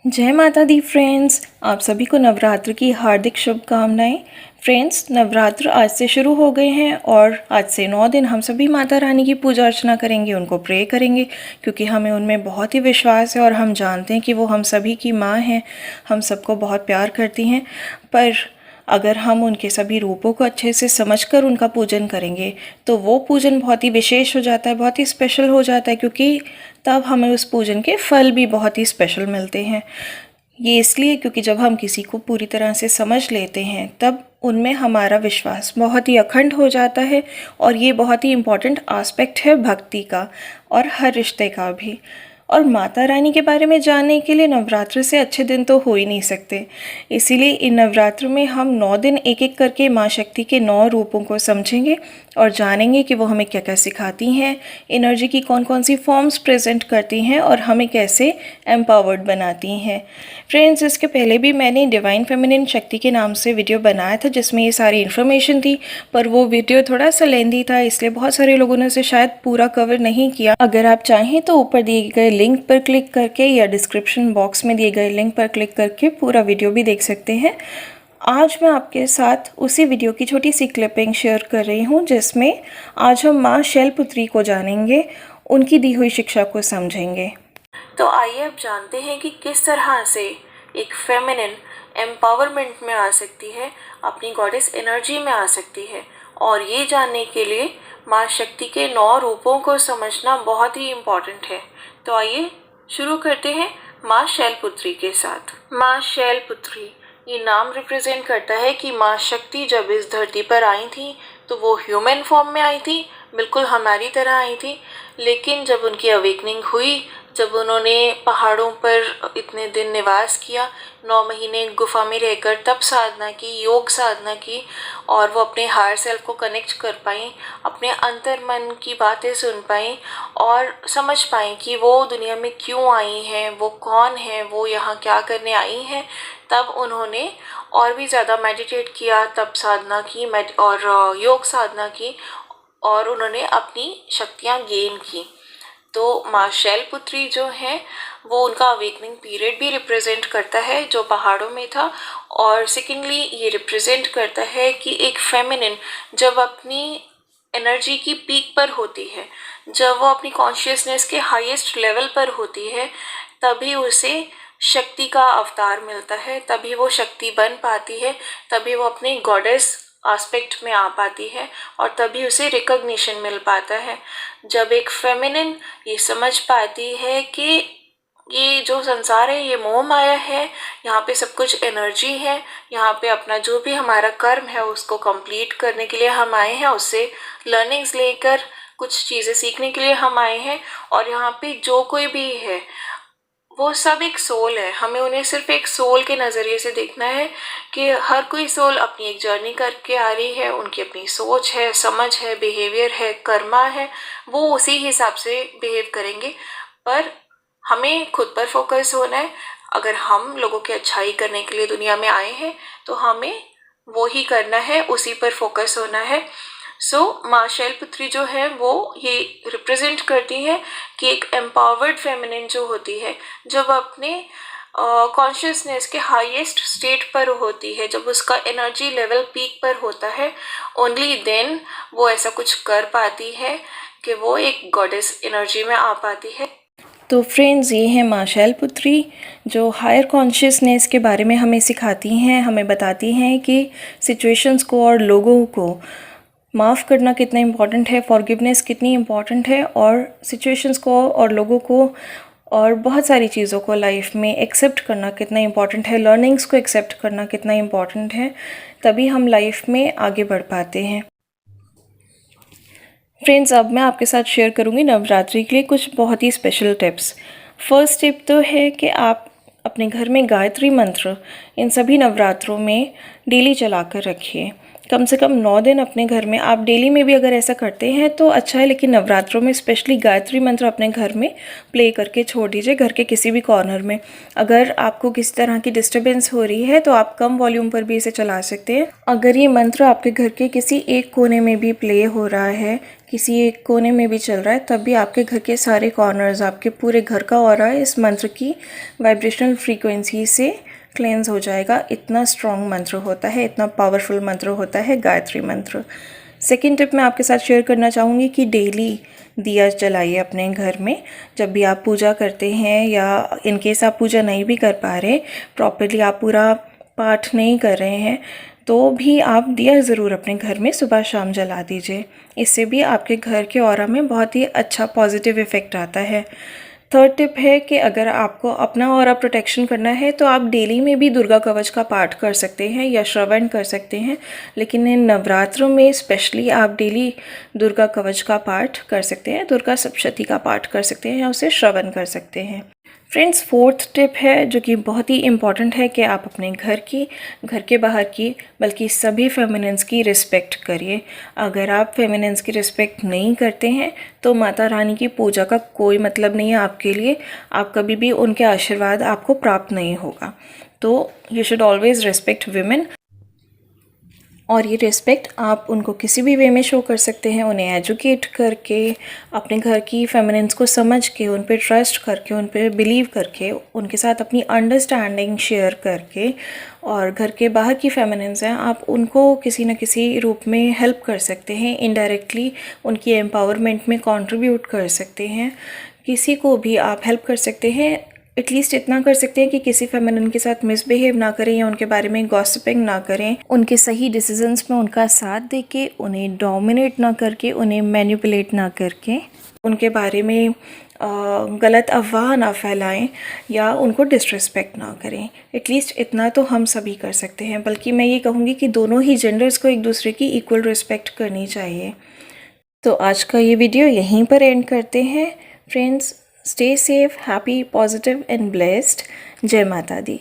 जय माता दी फ्रेंड्स, आप सभी को नवरात्र की हार्दिक शुभकामनाएं। फ्रेंड्स, नवरात्र आज से शुरू हो गए हैं और आज से 9 दिन हम सभी माता रानी की पूजा अर्चना करेंगे, उनको प्रे करेंगे, क्योंकि हमें उनमें बहुत ही विश्वास है और हम जानते हैं कि वो हम सभी की माँ हैं, हम सबको बहुत प्यार करती हैं। पर अगर हम उनके सभी रूपों को अच्छे से समझकर उनका पूजन करेंगे तो वो पूजन बहुत ही विशेष हो जाता है, बहुत ही स्पेशल हो जाता है, क्योंकि तब हमें उस पूजन के फल भी बहुत ही स्पेशल मिलते हैं। ये इसलिए क्योंकि जब हम किसी को पूरी तरह से समझ लेते हैं तब उनमें हमारा विश्वास बहुत ही अखंड हो जाता है, और ये बहुत ही इम्पॉर्टेंट एस्पेक्ट है भक्ति का और हर रिश्ते का भी। और माता रानी के बारे में जानने के लिए नवरात्र से अच्छे दिन तो हो ही नहीं सकते, इसीलिए इन नवरात्र में हम 9 दिन एक एक करके माँ शक्ति के 9 रूपों को समझेंगे और जानेंगे कि वो हमें क्या क्या सिखाती हैं, एनर्जी की कौन कौन सी फॉर्म्स प्रेजेंट करती हैं और हमें कैसे एम्पावर्ड बनाती हैं। फ्रेंड्स, इसके पहले भी मैंने डिवाइन फेमिनिन शक्ति के नाम से वीडियो बनाया था जिसमें ये सारी इन्फॉर्मेशन थी, पर वो वीडियो थोड़ा सा लेंदी था, इसलिए बहुत सारे लोगों ने उसे शायद पूरा कवर नहीं किया। अगर आप चाहें तो ऊपर दिए गए लिंक पर क्लिक करके या डिस्क्रिप्शन बॉक्स में दिए गए लिंक पर क्लिक करके पूरा वीडियो भी देख सकते हैं। आज मैं आपके साथ उसी वीडियो की छोटी सी क्लिपिंग शेयर कर रही हूँ जिसमें आज हम माँ शैलपुत्री को जानेंगे, उनकी दी हुई शिक्षा को समझेंगे। तो आइए अब जानते हैं कि किस तरह से एक फेमिनिन एम्पावरमेंट में आ सकती है, अपनी गॉडेस एनर्जी में आ सकती है। और ये जानने के लिए माँ शक्ति के 9 रूपों को समझना बहुत ही इम्पॉर्टेंट है। तो आइए शुरू करते हैं माँ शैलपुत्री के साथ। माँ शैलपुत्री, ये नाम रिप्रेजेंट करता है कि माँ शक्ति जब इस धरती पर आई थी तो वो ह्यूमन फॉर्म में आई थी, बिल्कुल हमारी तरह आई थी। लेकिन जब उनकी अवेकनिंग हुई, जब उन्होंने पहाड़ों पर इतने दिन निवास किया, 9 महीने गुफा में रहकर तब साधना की, योग साधना की, और वो अपने हायर सेल्फ को कनेक्ट कर पाई, अपने अंतर मन की बातें सुन पाई और समझ पाई कि वो दुनिया में क्यों आई हैं, वो कौन है, वो यहाँ क्या करने आई हैं। तब उन्होंने और भी ज़्यादा मेडिटेट किया, तब साधना की और योग साधना की, और उन्होंने अपनी शक्तियाँ गेन की। तो माँ शैलपुत्री जो है वो उनका अवेकनिंग पीरियड भी रिप्रेजेंट करता है जो पहाड़ों में था। और सेकेंडली ये रिप्रेजेंट करता है कि एक फेमिनिन जब अपनी एनर्जी की पीक पर होती है, जब वो अपनी कॉन्शियसनेस के हाईएस्ट लेवल पर होती है, तभी उसे शक्ति का अवतार मिलता है, तभी वो शक्ति बन पाती है, तभी वो अपने गॉडेस एस्पेक्ट में आ पाती है और तभी उसे रिकॉग्निशन मिल पाता है। जब एक फेमिनिन ये समझ पाती है कि ये जो संसार है ये मोह माया है, यहाँ पे सब कुछ एनर्जी है, यहाँ पे अपना जो भी हमारा कर्म है उसको कंप्लीट करने के लिए हम आए हैं, उससे लर्निंग्स लेकर कुछ चीज़ें सीखने के लिए हम आए हैं, और यहाँ पे जो कोई भी है वो सब एक सोल है। हमें उन्हें सिर्फ एक सोल के नज़रिए से देखना है कि हर कोई सोल अपनी एक जर्नी करके आ रही है, उनकी अपनी सोच है, समझ है, बिहेवियर है, कर्मा है, वो उसी हिसाब से बिहेव करेंगे। पर हमें खुद पर फोकस होना है। अगर हम लोगों की अच्छाई करने के लिए दुनिया में आए हैं तो हमें वो ही करना है, उसी पर फोकस होना है। माँ शैलपुत्री जो है वो ये रिप्रेजेंट करती है कि एक एम्पावर्ड फेमिनिन जो होती है, जब अपने कॉन्शियसनेस के हाईएस्ट स्टेट पर होती है, जब उसका एनर्जी लेवल पीक पर होता है, ओनली देन वो ऐसा कुछ कर पाती है कि वो एक गॉडेस एनर्जी में आ पाती है। तो फ्रेंड्स, ये है माँ शैलपुत्री जो हायर कॉन्शियसनेस के बारे में हमें सिखाती हैं, हमें बताती हैं कि सिचुएशंस को और लोगों को माफ़ करना कितना इम्पॉर्टेंट है, फॉरगिवनेस कितनी इम्पॉर्टेंट है, और सिचुएशंस को और लोगों को और बहुत सारी चीज़ों को लाइफ में एक्सेप्ट करना कितना इम्पॉर्टेंट है, लर्निंग्स को एक्सेप्ट करना कितना इम्पॉर्टेंट है, तभी हम लाइफ में आगे बढ़ पाते हैं। फ्रेंड्स, अब मैं आपके साथ शेयर करूँगी नवरात्रि के लिए कुछ बहुत ही स्पेशल टिप्स। फर्स्ट टिप तो है कि आप अपने घर में गायत्री मंत्र इन सभी नवरात्रों में डेली चला कर रखिए। कम से कम 9 दिन अपने घर में, आप डेली में भी अगर ऐसा करते हैं तो अच्छा है, लेकिन नवरात्रों में स्पेशली गायत्री मंत्र अपने घर में प्ले करके छोड़ दीजिए, घर के किसी भी कॉर्नर में। अगर आपको किसी तरह की डिस्टर्बेंस हो रही है तो आप कम वॉल्यूम पर भी इसे चला सकते हैं। अगर ये मंत्र आपके घर के किसी एक कोने में भी प्ले हो रहा है, किसी एक कोने में भी चल रहा है, तब भी आपके घर के सारे कॉर्नर्स, आपके पूरे घर का ऑरा इस मंत्र की वाइब्रेशनल फ्रीक्वेंसी से क्लेंस हो जाएगा। इतना स्ट्रॉन्ग मंत्र होता है, इतना पावरफुल मंत्र होता है गायत्री मंत्र। सेकेंड टिप मैं आपके साथ शेयर करना चाहूँगी कि डेली दिया जलाइए अपने घर में। जब भी आप पूजा करते हैं या इनकेस आप पूजा नहीं भी कर पा रहे, प्रॉपरली आप पूरा पाठ नहीं कर रहे हैं, तो भी आप दिया ज़रूर अपने घर में सुबह शाम जला दीजिए। इससे भी आपके घर के ऑरा में बहुत ही अच्छा पॉजिटिव इफ़ेक्ट आता है। थर्ड टिप है कि अगर आपको अपना ऑरा प्रोटेक्शन करना है तो आप डेली में भी दुर्गा कवच का पाठ कर सकते हैं या श्रवण कर सकते हैं, लेकिन इन नवरात्रों में स्पेशली आप डेली दुर्गा कवच का पाठ कर सकते हैं, दुर्गा सप्तशती का पाठ कर सकते हैं या उसे श्रवण कर सकते हैं। फ्रेंड्स, फोर्थ टिप है जो कि बहुत ही इम्पॉर्टेंट है कि आप अपने घर के बाहर की, बल्कि सभी फेमिनिन्स की रिस्पेक्ट करिए। अगर आप फेमिनिन्स की रिस्पेक्ट नहीं करते हैं तो माता रानी की पूजा का कोई मतलब नहीं है आपके लिए। आप कभी भी उनके आशीर्वाद आपको प्राप्त नहीं होगा। तो you should always respect women, और ये रिस्पेक्ट आप उनको किसी भी वे में शो कर सकते हैं, उन्हें एजुकेट करके, अपने घर की फेमिनिन्स को समझ के, उन पे ट्रस्ट करके, उन पे बिलीव करके, उनके साथ अपनी अंडरस्टैंडिंग शेयर करके, और घर के बाहर की फेमिनिन्स हैं आप उनको किसी न किसी रूप में हेल्प कर सकते हैं, इनडायरेक्टली उनकी एम्पावरमेंट में कंट्रीब्यूट कर सकते हैं। किसी को भी आप हेल्प कर सकते हैं, एटलीस्ट इतना कर सकते हैं कि किसी फेमिनिन के साथ मिसबिहेव ना करें या उनके बारे में गॉसिपिंग ना करें, उनके सही डिसीजंस में उनका साथ देके, उन्हें डोमिनेट ना करके, उन्हें मैनिपुलेट ना करके, उनके बारे में गलत अफवाह ना फैलाएं या उनको डिसरिस्पेक्ट ना करें। एटलीस्ट इतना तो हम सभी कर सकते हैं, बल्कि मैं ये कहूँगी कि दोनों ही जेंडर्स को एक दूसरे की इक्वल रिस्पेक्ट करनी चाहिए। तो आज का ये वीडियो यहीं पर एंड करते हैं friends. Stay safe, happy, positive and blessed. Jai Mata Di.